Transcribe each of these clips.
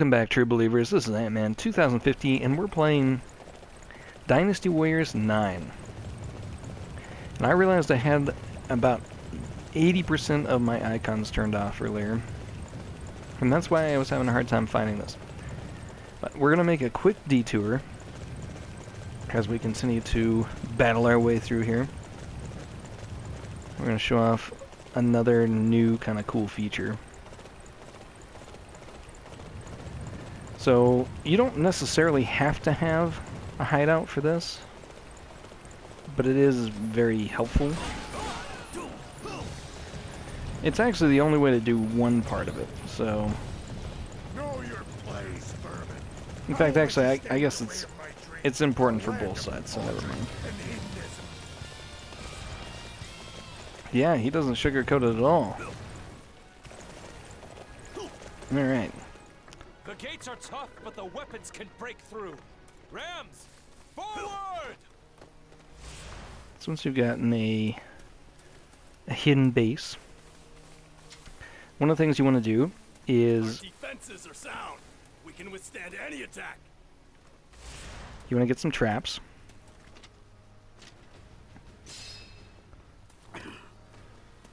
Welcome back, true believers. This is Antman2050, and we're playing Dynasty Warriors 9. And I realized I had about 80% of my icons turned off earlier, and that's why I was having a hard time finding this. But we're going to make a quick detour as we continue to battle our way through here. We're going to show off another new kind of cool feature. So, you don't necessarily have to have a hideout for this, but it is very helpful. It's actually the only way to do one part of it, so... In fact, actually, I guess it's important for both sides, so never mind. Yeah, he doesn't sugarcoat it at all. Alright. The gates are tough, but the weapons can break through. Rams, forward! So once you've gotten a hidden base, one of the things you want to do is... Our defenses are sound. We can withstand any attack. You want to get some traps.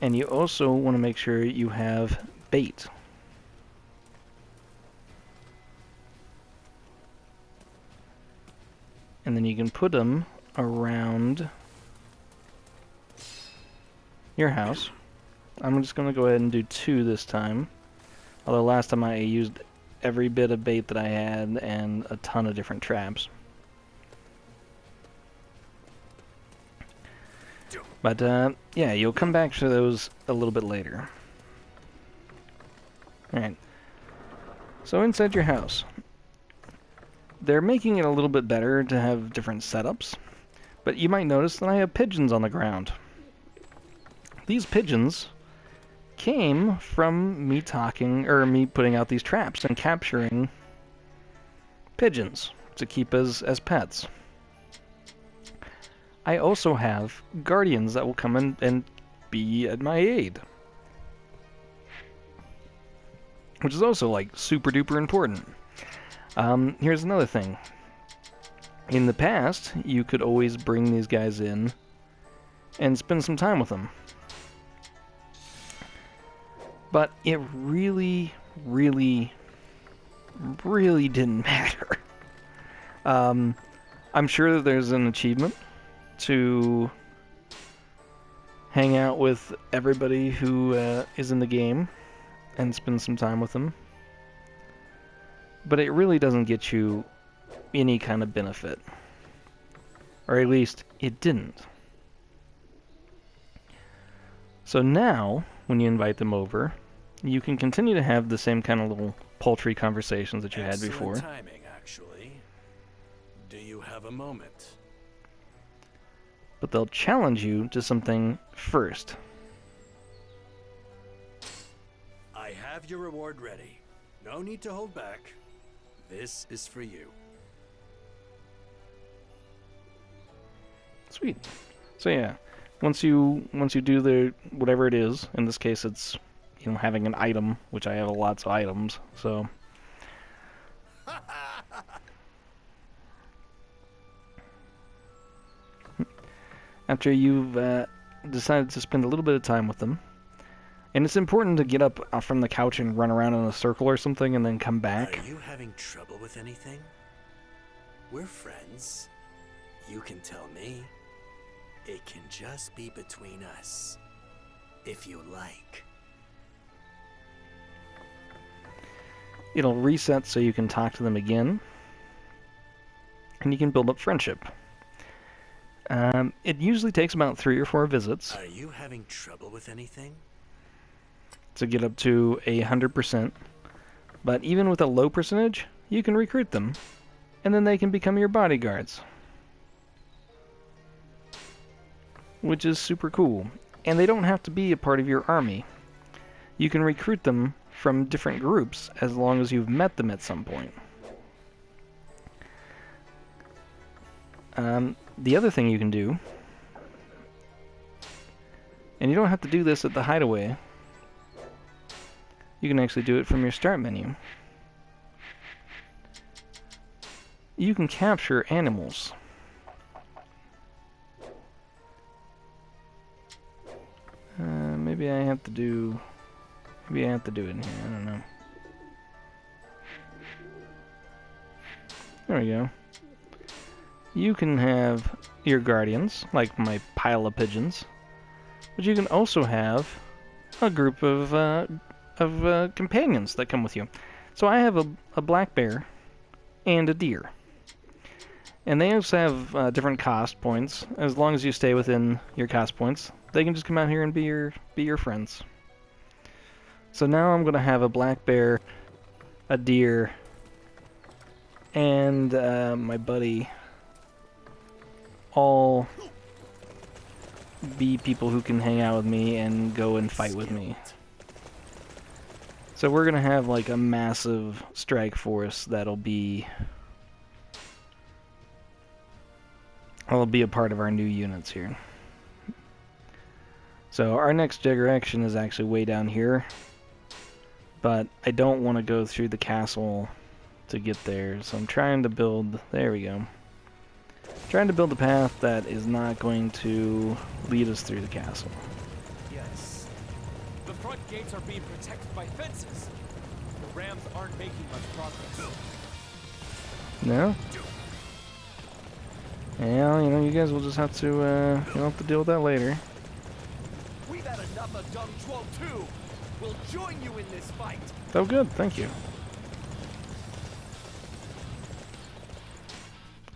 And you also want to make sure you have bait. And then you can put them around your house. I'm just going to go ahead and do 2 this time. Although last time I used every bit of bait that I had and a ton of different traps. But, yeah, you'll come back to those a little bit later. Alright. So inside your house, they're making it a little bit better to have different setups, but you might notice that I have pigeons on the ground. These pigeons came from me putting out these traps and capturing pigeons to keep as pets. I also have guardians that will come in and be at my aid, which is also like super duper important. Here's another thing. In the past, you could always bring these guys in and spend some time with them. But it really, really, really didn't matter. I'm sure that there's an achievement to hang out with everybody who is in the game and spend some time with them. But it really doesn't get you any kind of benefit. Or at least, it didn't. So now, when you invite them over, you can continue to have the same kind of little paltry conversations that you had before. Excellent timing, actually. Do you have a moment? But they'll challenge you to something first. I have your reward ready. No need to hold back. This is for you. Sweet. So yeah, once you do the whatever it is, in this case it's, you know, having an item, which I have lots of items, so after you've decided to spend a little bit of time with them, and it's important to get up from the couch and run around in a circle or something and then come back. Are you having trouble with anything? We're friends. You can tell me. It can just be between us. If you like. It'll reset so you can talk to them again, and you can build up friendship. It usually takes about 3 or 4 visits. Are you having trouble with anything? To get up to 100%, but even with a low percentage, you can recruit them, and then they can become your bodyguards, which is super cool. And they don't have to be a part of your army. You can recruit them from different groups as long as you've met them at some point. The other thing you can do, and you don't have to do this at the hideaway, you can actually do it from your start menu. you can capture animals. Maybe I have to do it in here, I don't know. There we go. You can have your guardians, like my pile of pigeons, but you can also have a group of companions that come with you. So I have a black bear and a deer. And they also have different cost points. As long as you stay within your cost points, they can just come out here and be your friends. So now I'm gonna have a black bear, a deer, and my buddy all be people who can hang out with me and go and fight with me. So we're gonna have like a massive strike force that'll be a part of our new units here. So our next direction is actually way down here, but I don't want to go through the castle to get there, so I'm trying to build, there we go, trying to build a path that is not going to lead us through the castle. Yes. The front gates are being protected by fences. The rams aren't making much progress. No? Well, you know, you guys will just have to, you'll have to deal with that later. We've had enough of Dung Chuo too. We'll join you in this fight. Oh, good, thank you.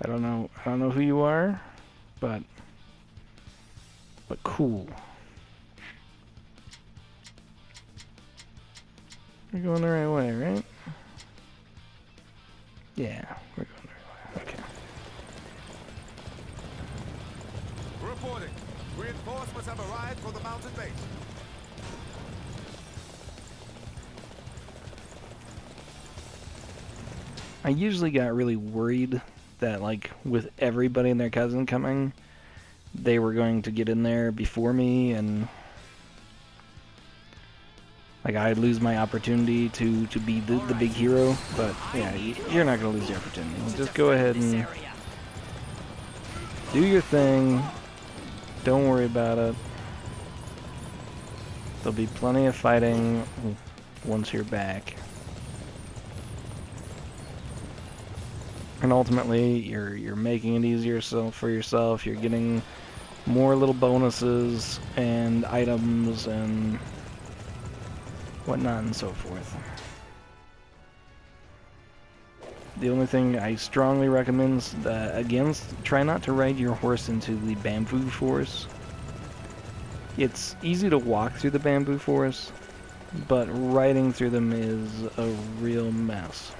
I don't know who you are, but cool. We're going the right way, right? Yeah, we're going the right way. Okay. Reporting. Reinforcements have arrived for the mountain base. I usually got really worried that, like, with everybody and their cousin coming, they were going to get in there before me, and like I'd lose my opportunity to be the big hero. But yeah, you're not gonna lose the opportunity. Just go ahead and do your thing. Don't worry about it. There'll be plenty of fighting once you're back. And ultimately, you're making it easier for yourself. You're getting more little bonuses and items and whatnot and so forth. The only thing I strongly recommend against, try not to ride your horse into the bamboo forest. It's easy to walk through the bamboo forest, but riding through them is a real mess.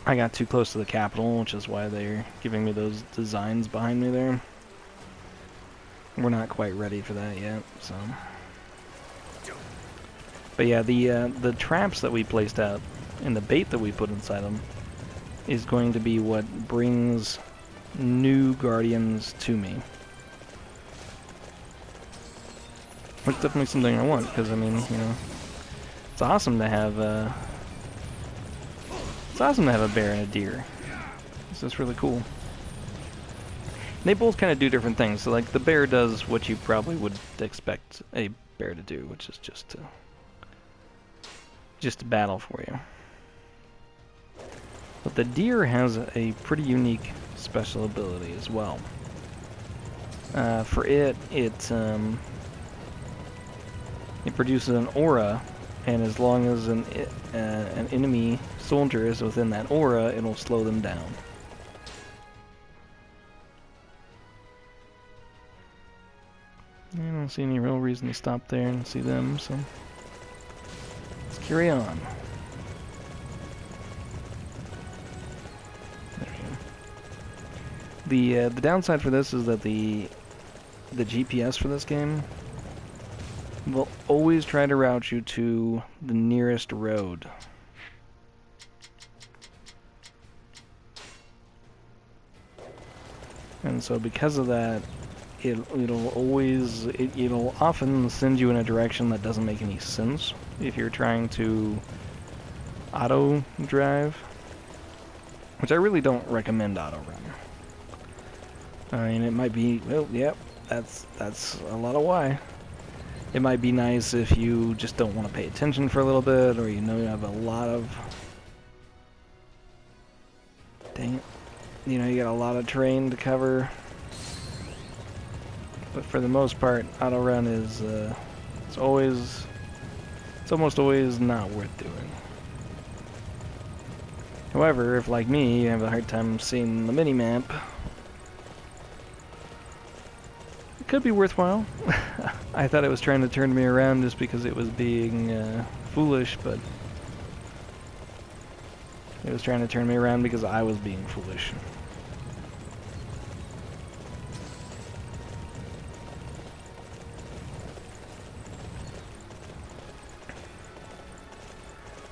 I got too close to the capital, which is why they're giving me those designs behind me there. We're not quite ready for that yet, so. But yeah, the traps that we placed out and the bait that we put inside them is going to be what brings new guardians to me. Which is definitely something I want, because I mean, you know, it's awesome to have a bear and a deer. It's just really cool. They both kind of do different things. So like the bear does what you probably would expect a bear to do, which is just to battle for you. But the deer has a pretty unique special ability as well. For it produces an aura, and as long as an enemy soldier is within that aura, it'll slow them down. I don't see any real reason to stop there and see them, so let's carry on. There we go. The downside for this is that the GPS for this game will always try to route you to the nearest road. And so because of that, it'll often send you in a direction that doesn't make any sense if you're trying to auto drive, which I really don't recommend auto run. I mean, it might be, well, yep, that's a lot of why. It might be nice if you just don't want to pay attention for a little bit, or you know you have a lot of, dang it, you know, you got a lot of terrain to cover. But for the most part, auto run is it's almost always not worth doing. However, if like me, you have a hard time seeing the mini-map, it could be worthwhile. I thought it was trying to turn me around just because it was being foolish, but it was trying to turn me around because I was being foolish.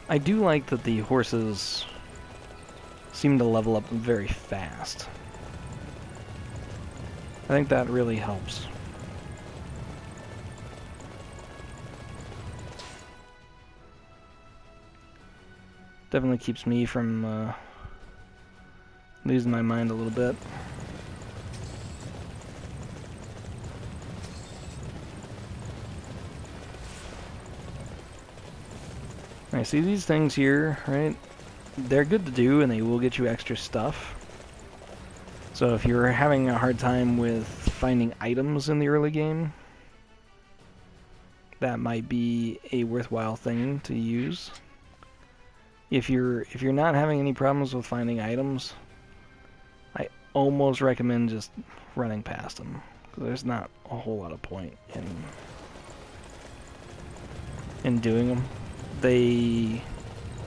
I do like that the horses seem to level up very fast. I think that really helps. Definitely keeps me from losing my mind a little bit. I see these things here, right? They're good to do and they will get you extra stuff. So if you're having a hard time with finding items in the early game, that might be a worthwhile thing to use. If you're not having any problems with finding items, I almost recommend just running past them, because there's not a whole lot of point in doing them.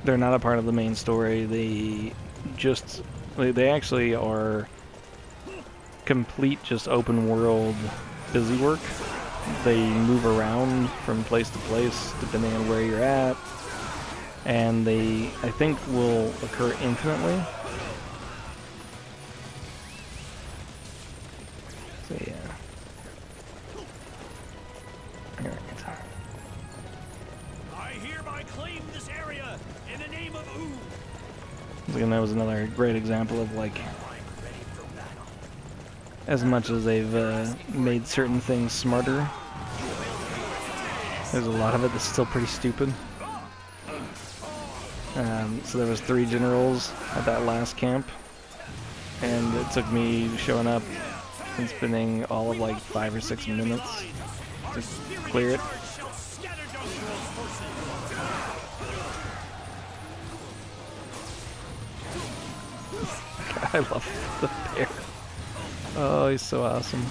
They're not a part of the main story. They actually are complete just open world busy work. They move around from place to place depending on where you're at, and they, I think, will occur infinitely. So yeah. Alright. I hereby claim this area in the name of Wu. Again, that was another great example of, like, as much as they've made certain things smarter, there's a lot of it that's still pretty stupid. So there was 3 generals at that last camp, and it took me showing up and spending all of like 5 or 6 minutes to clear it. I love the bear. Oh, he's so awesome.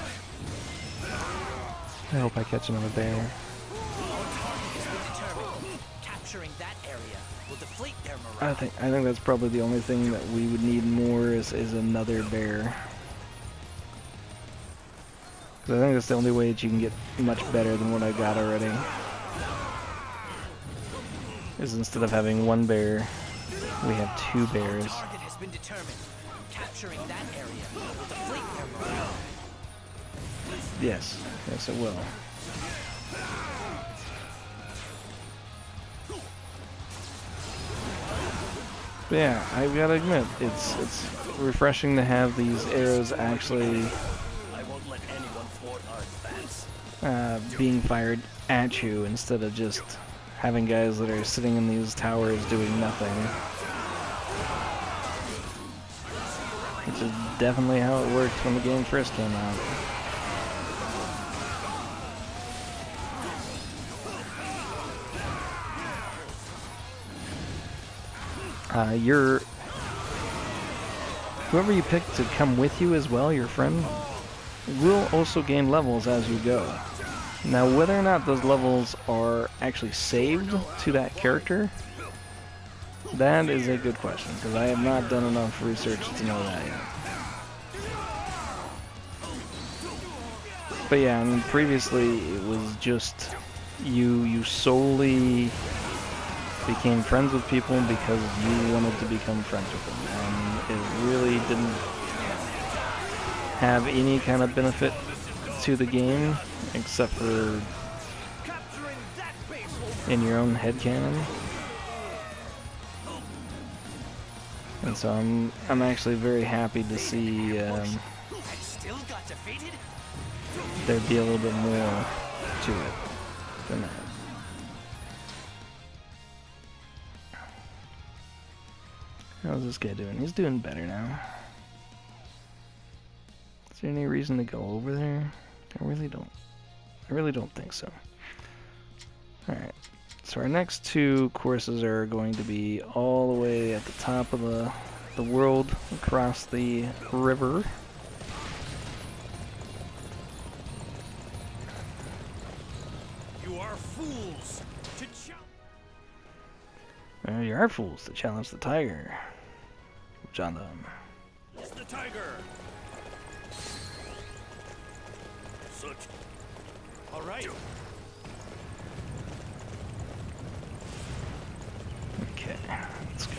I hope I catch another bear. I think that's probably the only thing that we would need more is another bear. Because I think that's the only way that you can get much better than what I got already. Is instead of having 1 bear, we have 2 bears. Target has been determined. Capturing that area with the fleet camera. Yes, yes it will. But yeah, I've got to admit, it's refreshing to have these arrows actually I won't let anyone thwart our advance. being fired at you instead of just having guys that are sitting in these towers doing nothing. Which is definitely how it worked when the game first came out. Whoever you pick to come with you as well, your friend, will also gain levels as you go. Now, whether or not those levels are actually saved to that character, that is a good question, because I have not done enough research to know that yet. But yeah, I mean, previously it was just you solely became friends with people because you wanted to become friends with them, and it really didn't have any kind of benefit to the game, except for in your own headcanon. And so I'm actually very happy to see there'd be a little bit more to it than that. How's this guy doing? He's doing better now. Is there any reason to go over there? I really don't think so. Alright. So our next two courses are going to be all the way at the top of the world, across the river. You are fools to You are fools to challenge the tiger. John. It's the tiger. Such. All right. Okay, let's go.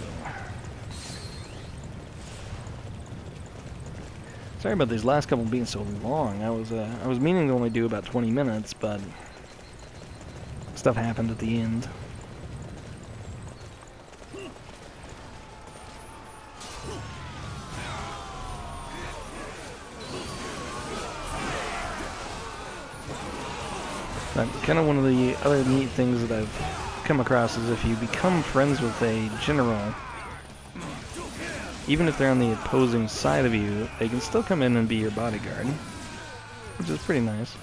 Sorry about these last couple being so long. I was meaning to only do about 20 minutes, but stuff happened at the end. But kind of one of the other neat things that I've come across is if you become friends with a general, even if they're on the opposing side of you, they can still come in and be your bodyguard, which is pretty nice.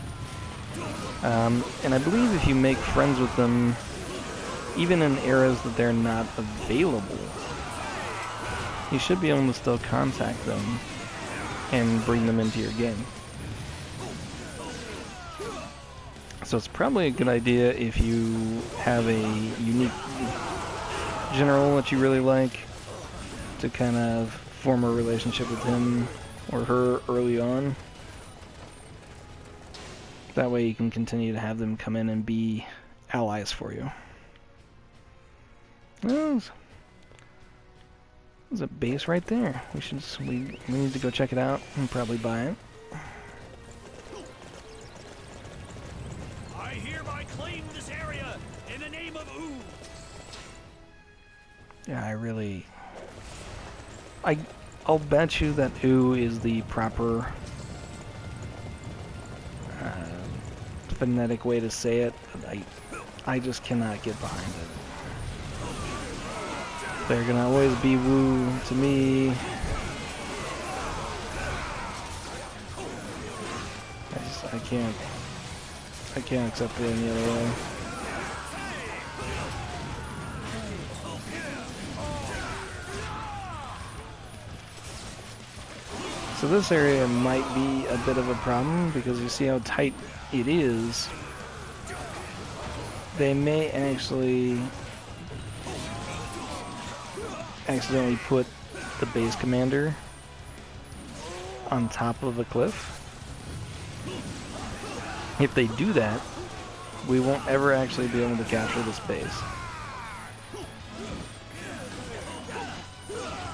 And I believe if you make friends with them, even in eras that they're not available, you should be able to still contact them and bring them into your game. So it's probably a good idea if you have a unique general that you really like to kind of form a relationship with him or her early on. That way you can continue to have them come in and be allies for you. Well, there's a base right there. We need to go check it out and probably buy it. I hereby claim this area in the name of Wu. Yeah, I'll bet you that Wu is the proper phonetic way to say it, but I just cannot get behind it. They're gonna always be Wu to me. I can't accept it any other way. So this area might be a bit of a problem because you see how tight it is. They may actually accidentally put the base commander on top of the cliff. If they do that, we won't ever actually be able to capture this base.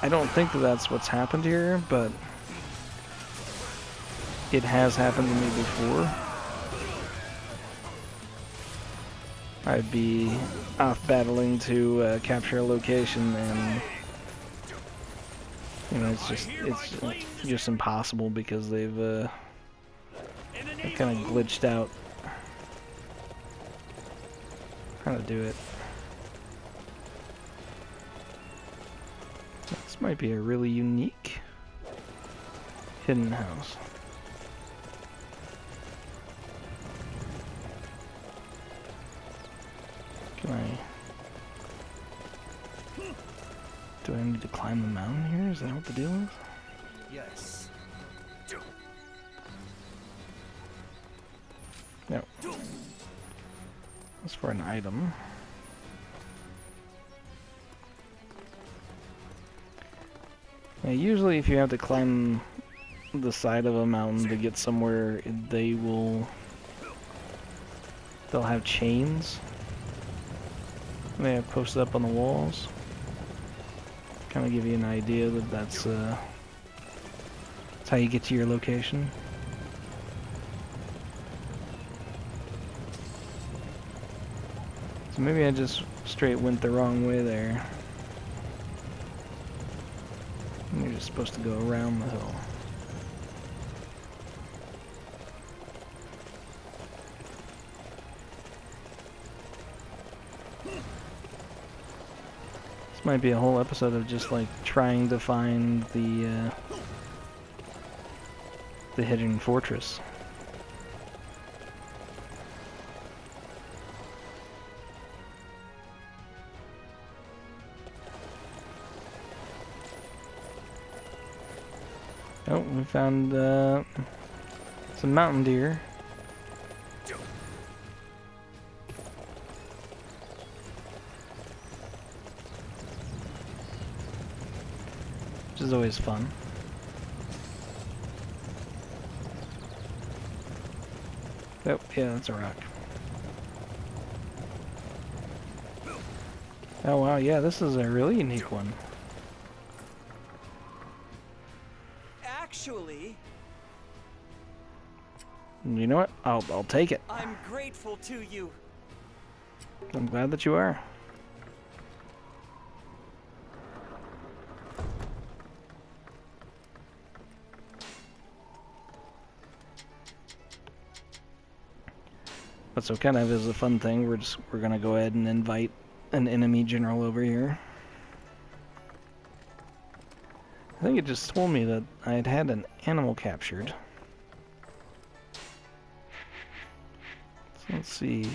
I don't think that that's what's happened here, but it has happened to me before. I'd be off battling to capture a location, and you know, it's just impossible because they've kind of glitched out how to do it. This might be a really unique hidden house. Do I need to climb the mountain here? Is that what the deal is? Yes. No. That's for an item. Yeah, usually if you have to climb the side of a mountain to get somewhere, they'll have chains they have posted up on the walls. Kind of give you an idea that that's how you get to your location. Maybe I just straight went the wrong way there. You're just supposed to go around the hill. This might be a whole episode of just like trying to find the hidden fortress. Oh, we found some mountain deer. Which is always fun. Oh, yeah, that's a rock. Oh wow, yeah, this is a really unique one. Actually, You know what? I'll take it. I'm grateful to you. I'm glad that you are. But so kind of is a fun thing. We're gonna go ahead and invite an enemy general over here. I think it just told me that I had an animal captured. So let's see.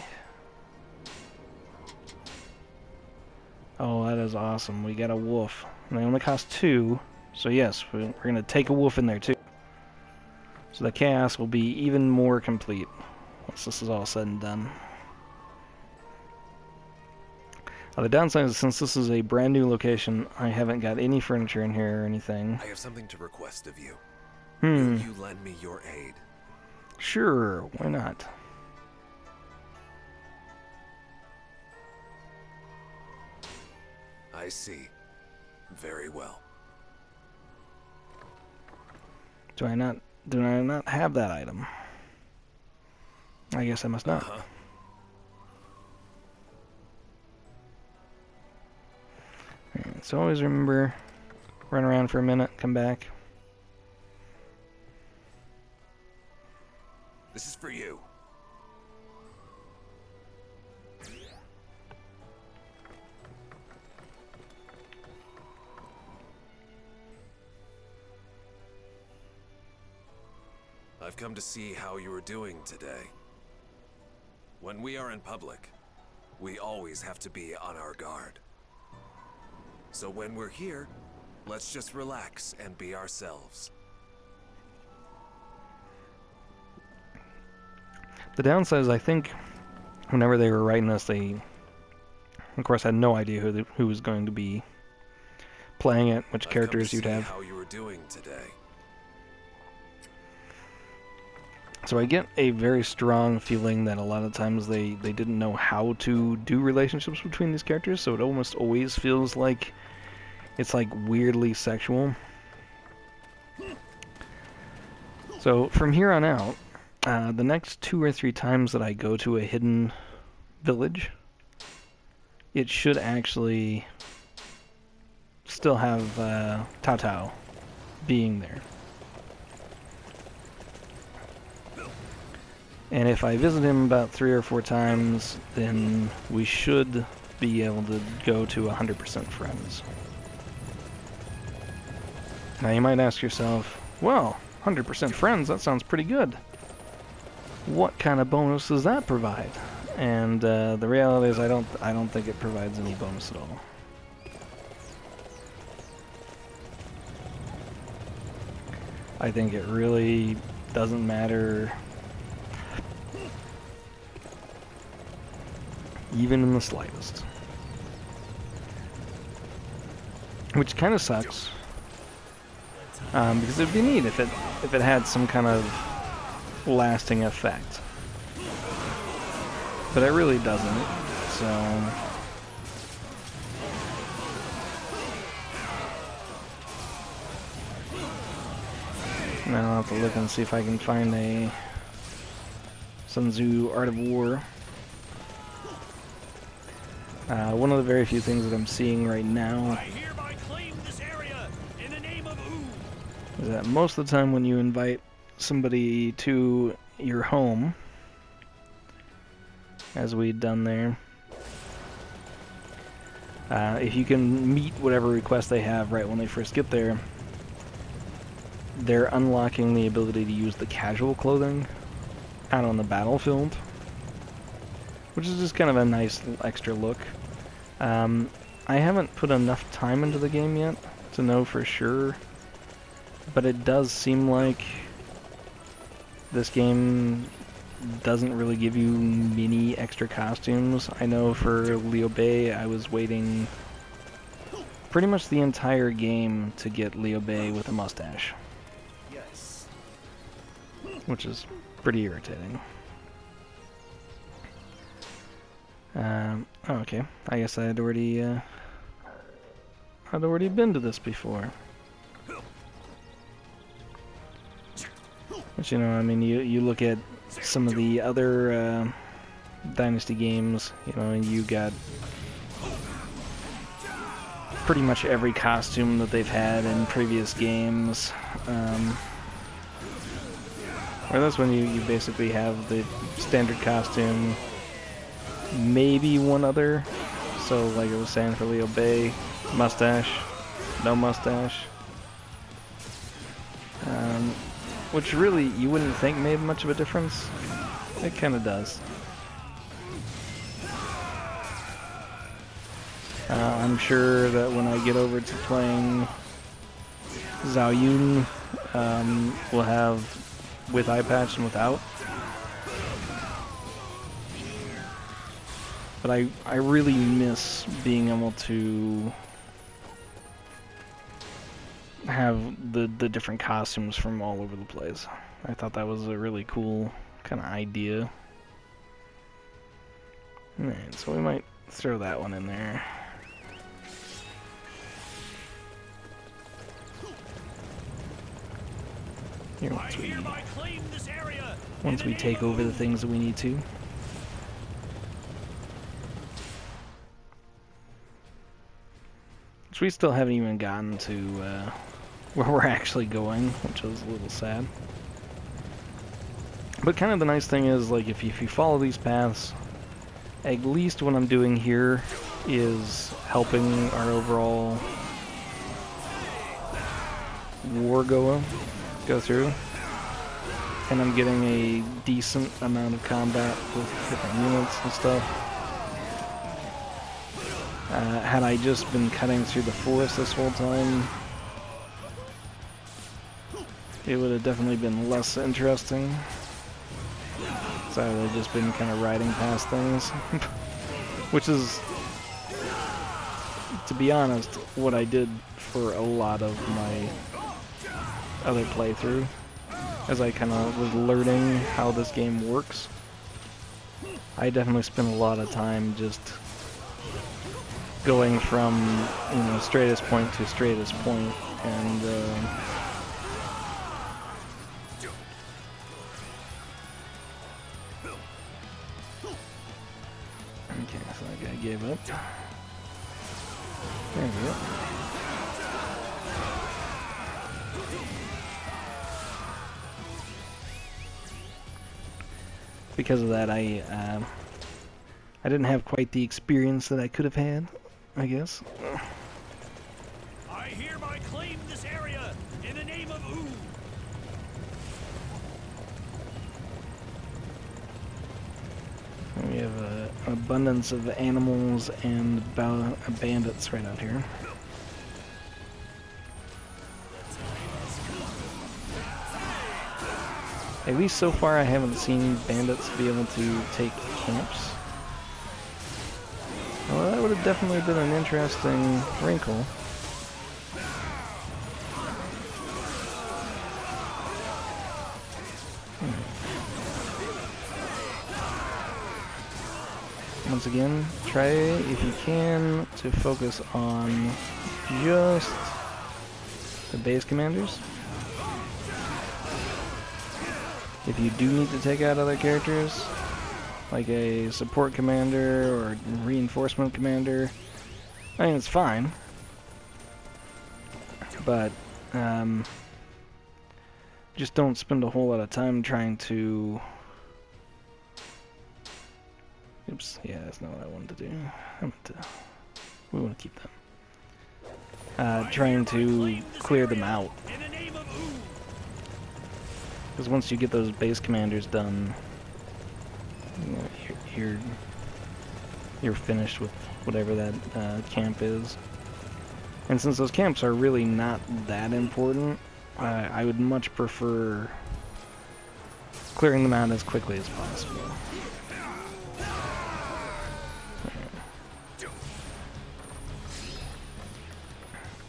Oh, that is awesome. We got a wolf. And they only cost 2. So yes, we're going to take a wolf in there too. So the chaos will be even more complete once this is all said and done. The downside is, since this is a brand new location, I haven't got any furniture in here or anything. I have something to request of you. Hmm. Will you lend me your aid? Sure, why not? I see. Very well. Do I not have that item? I guess I must not. Uh-huh. Alright, so always remember, run around for a minute, come back. This is for you. I've come to see how you are doing today. When we are in public, we always have to be on our guard. So when we're here, let's just relax and be ourselves. The downside is, I think, whenever they were writing this, they, of course, had no idea who was going to be playing it, which characters you'd have. How you were doing today. So I get a very strong feeling that a lot of times they didn't know how to do relationships between these characters, so it almost always feels like it's like weirdly sexual. So from here on out, the next 2 or 3 times that I go to a hidden village, it should actually still have Tao Tao being there. And if I visit him about 3 or 4 times, then we should be able to go to 100% friends. Now you might ask yourself, well, 100% friends, that sounds pretty good. What kind of bonus does that provide? And the reality is I don't think it provides any bonus at all. I think it really doesn't matter, even in the slightest. Which kind of sucks, because it'd be neat if it had some kind of lasting effect, but it really doesn't. So now I'll have to look and see if I can find a Sun Tzu Art of War. One of the very few things that I'm seeing right now I hereby claim this area in the name of Wu. is that most of the time when you invite somebody to your home, as we'd done there, if you can meet whatever request they have right when they first get there, they're unlocking the ability to use the casual clothing out on the battlefield, which is just kind of a nice extra look. I haven't put enough time into the game yet to know for sure, but it does seem like this game doesn't really give you many extra costumes. I know for Liu Bei, I was waiting pretty much the entire game to get Liu Bei with a mustache, Yes. which is pretty irritating. Oh, okay. I guess I'd already been to this before. But you know, I mean, you look at some of the other Dynasty games, you know, and you got pretty much every costume that they've had in previous games. Or that's when you basically have the standard costume, maybe one other. So like I was saying for Liu Bei, mustache, no mustache. Which really you wouldn't think made much of a difference. It kind of does. I'm sure that when I get over to playing Zhao Yun, we'll have with eye patch and without. But I really miss being able to have the different costumes from all over the place. I thought that was a really cool kind of idea. Alright, so we might throw that one in there. Here, once we take over the things that we need to. Which we still haven't even gotten to where we're actually going, which is a little sad. But kind of the nice thing is, like, if you follow these paths, at least what I'm doing here is helping our overall war go through. And I'm getting a decent amount of combat with different units and stuff. Had I just been cutting through the forest this whole time, it would have definitely been less interesting. So I would have just been kind of riding past things. Which is, to be honest, what I did for a lot of my other playthrough, as I kind of was learning how this game works. I definitely spent a lot of time just going from, you know, straightest point to straightest point, and okay, so that guy gave up. There we go. Because of that, I didn't have quite the experience that I could have had, I guess. I hereby claim this area in the name of Wu. We have an abundance of animals and bandits right out here. At least so far I haven't seen bandits be able to take camps. Well, that would have definitely been an interesting wrinkle. Once again, try, if you can, to focus on just the base commanders. If you do need to take out other characters, like a support commander or reinforcement commander, I mean, it's fine. But, just don't spend a whole lot of time trying to... Oops, yeah, that's not what I wanted to do. We want to keep them. Trying to clear them out. Because once you get those base commanders done, you know, you're finished with whatever that camp is. And since those camps are really not that important, I would much prefer clearing them out as quickly as possible.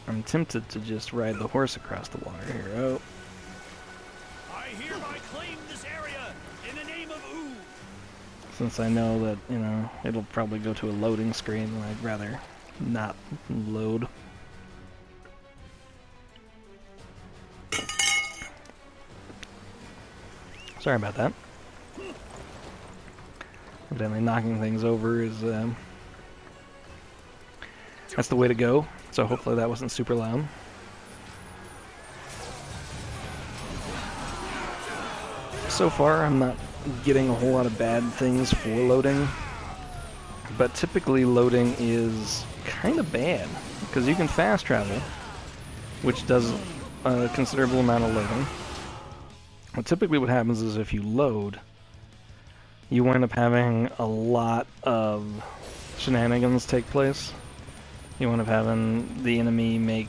I'm tempted to just ride the horse across the water here. Oh. I hereby claim this area in the name of Wu. Since I know that, you know, it'll probably go to a loading screen, and I'd rather not load. Sorry about that. Evidently knocking things over is, that's the way to go. So hopefully that wasn't super loud. So far I'm not getting a whole lot of bad things for loading. But typically loading is kind of bad. Because you can fast travel, which does a considerable amount of loading. But typically what happens is if you load, you wind up having a lot of shenanigans take place. You wind up having the enemy make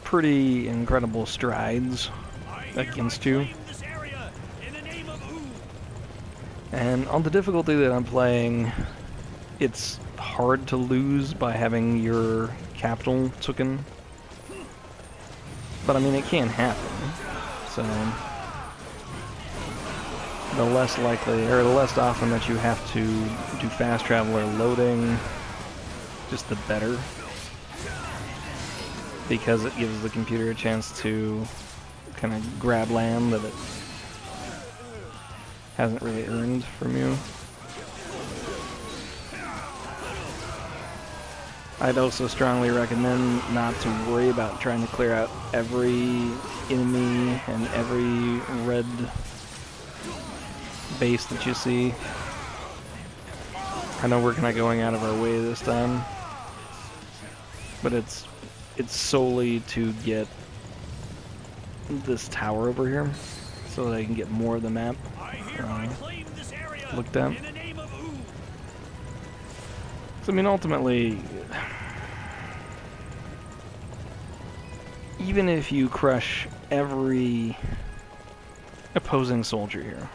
pretty incredible strides against you. And on the difficulty that I'm playing, it's hard to lose by having your capital taken. But I mean, it can happen. So the less likely, or the less often that you have to do fast travel or loading, just the better. Because it gives the computer a chance to kind of grab land that it hasn't really earned from you. I'd also strongly recommend not to worry about trying to clear out every enemy and every red base that you see. I know we're kind of going out of our way this time, but it's solely to get this tower over here so that I can get more of the map looked at. So I mean, ultimately, even if you crush every opposing soldier here,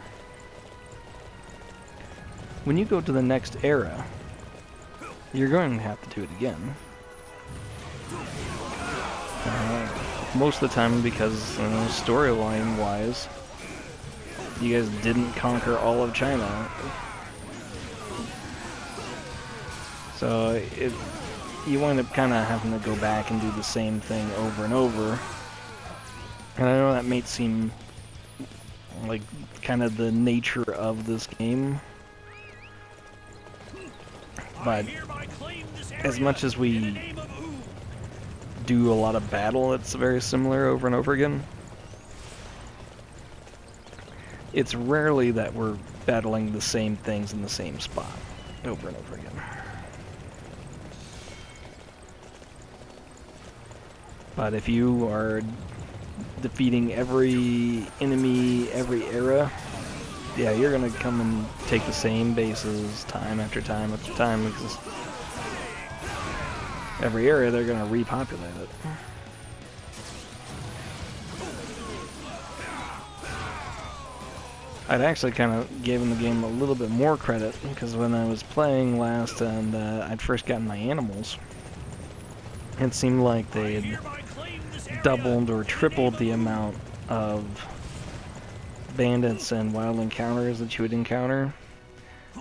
when you go to the next era, you're going to have to do it again. Most of the time, because storyline-wise, you guys didn't conquer all of China. So you wind up kind of having to go back and do the same thing over and over. And I know that may seem like kind of the nature of this game, but as much as we do a lot of battle that's very similar over and over again, it's rarely that we're battling the same things in the same spot over and over again. But if you are defeating every enemy, every era, yeah, you're gonna come and take the same bases time after time after time, because every area they're gonna repopulate it. I'd actually kind of given the game a little bit more credit, because when I was playing last and I'd first gotten my animals, it seemed like they had doubled or tripled the amount of bandits and wild encounters that you would encounter.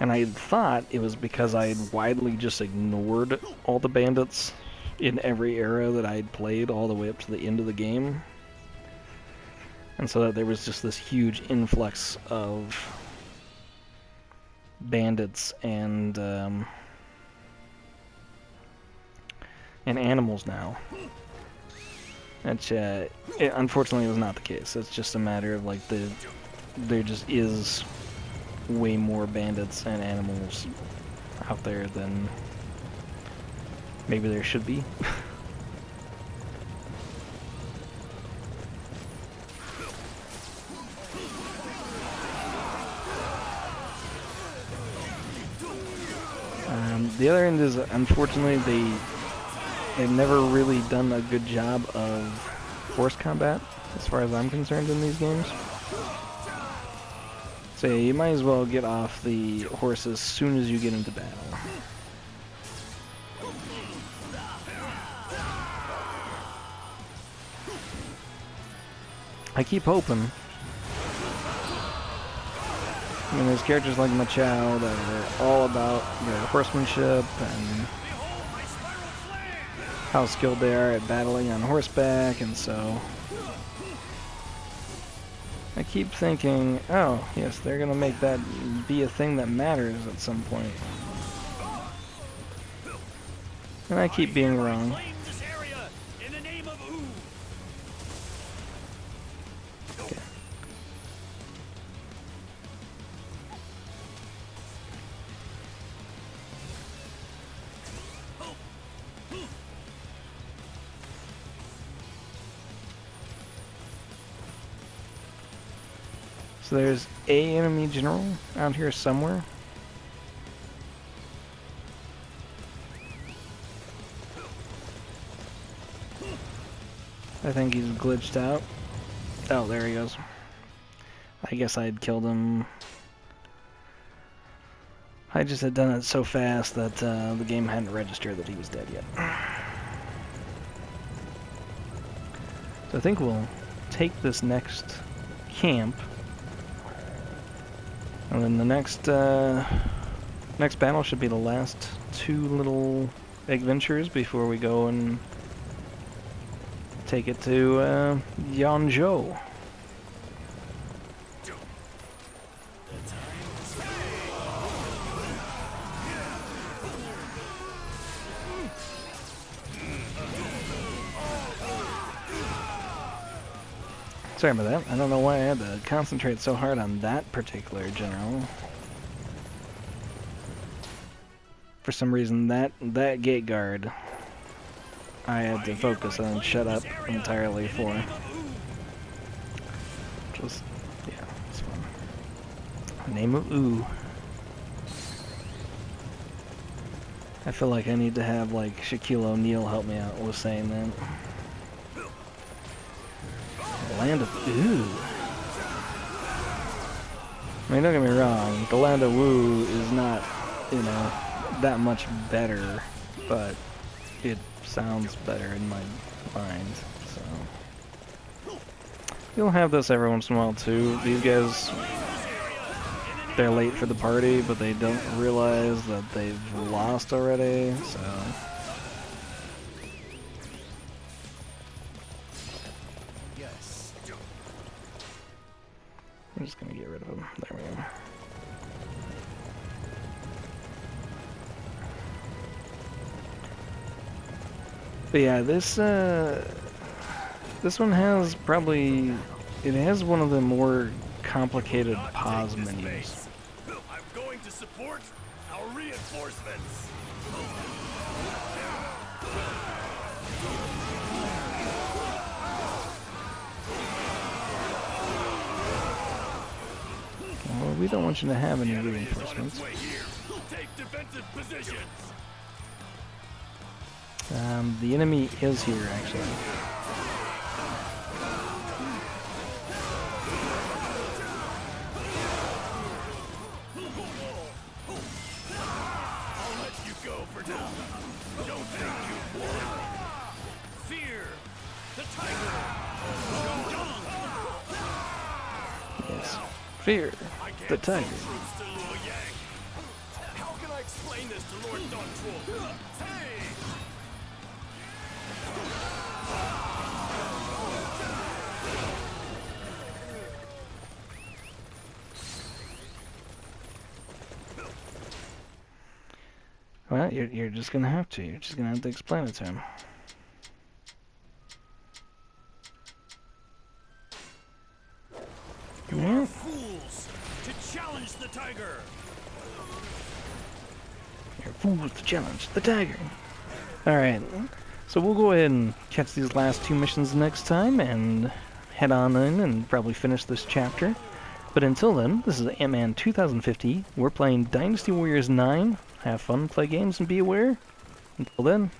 And I thought it was because I had widely just ignored all the bandits in every era that I had played all the way up to the end of the game. And so that there was just this huge influx of bandits and animals now. Which, unfortunately, was not the case. It's just a matter of like there just is way more bandits and animals out there than maybe there should be. The other end is, unfortunately, they've never really done a good job of horse combat, as far as I'm concerned, in these games. So yeah, you might as well get off the horse as soon as you get into battle. I keep hoping. I mean, there's characters like Machao that are all about their horsemanship and how skilled they are at battling on horseback, and so I keep thinking, oh, yes, they're gonna make that be a thing that matters at some point. And I keep being wrong. Okay. So there's a enemy general out here somewhere. I think he's glitched out. Oh, there he goes. I guess I had killed him. I just had done it so fast that the game hadn't registered that he was dead yet. So I think we'll take this next camp. And then the next battle should be the last two little adventures before we go and take it to Yanzhou. Sorry about that. I don't know why I had to concentrate so hard on that particular general. For some reason, that gate guard I had to focus on and shut up entirely for. Just, yeah, it's fun. Name of Wu. I feel like I need to have, like, Shaquille O'Neal help me out with saying that. Land of Wu. I mean, don't get me wrong, the Land of Wu is not, you know, that much better, but it sounds better in my mind, so. You'll have this every once in a while, too. These guys, they're late for the party, but they don't realize that they've lost already, so. I'm just gonna get rid of him. There we go. But yeah, this one has probably, it has one of the more complicated pause menus. I'm going to support our reinforcements. Well, we don't want you to have any reinforcements. Take defensive positions. The enemy is here, actually. I'll let you go for now. Don't think you won. Fear the tiger. Yes. Fear the tiger. How can I explain this to Lord Dontrol? Hey! Well, you're just gonna have to. You're just gonna have to explain it to him. You are fools to challenge the tiger. You're fools to challenge the tiger. Alright, so we'll go ahead and catch these last 2 missions next time and head on in and probably finish this chapter. But until then, this is Antman2050. We're playing Dynasty Warriors 9. Have fun, play games, and be aware. Until then,